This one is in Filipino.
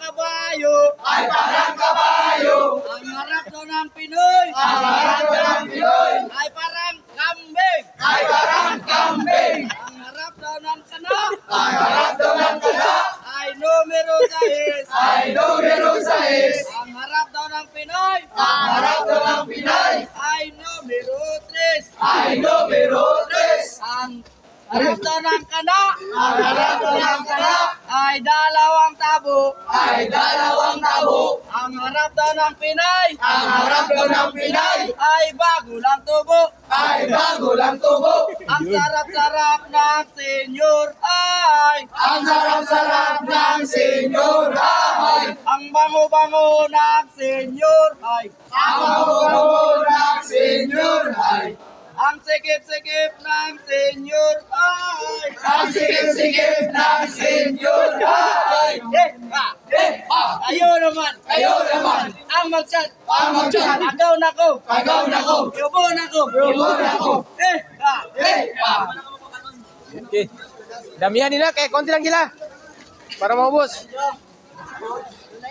kabayo. ay parang kabayo. Ang harap daw ng Pinoy. Ang harap ng Pinoy Ay parang kambing. ay parang kambing. Ang harap daw ng kana. Ang harap daw ng kana Ay numero 6. ay numero 6. Ang harap daw ng Pinoy. Ang harap daw ng Pinay Ay numero 3. ay numero 3. Ang harap daw ng kana. Ang harap daw ng kana Ay dalawang tabo. ay dalawang tabo. Ang harap daw ng Pinay. Ang harap daw ng Pinay Ay bago lang tubo. ay bago lang tubo. Ang sarap-sarap ng senyor ay. Ang sarap-sarap ng senyor ay. Ang bango-bango ng senyor ay. Ang mabubuo ng senyor ay. Ang sikip-sikip ng senyor ay. Ang sikip-sikip ng senyor ay. Ayo naman. Kayo naman Ang magchat. ang magtiyan. Agaw na ko. Agaw na ko. Yubo na ko. Yubo na ko. Okay. Damihan nila kay konti lang sila. Para maubos.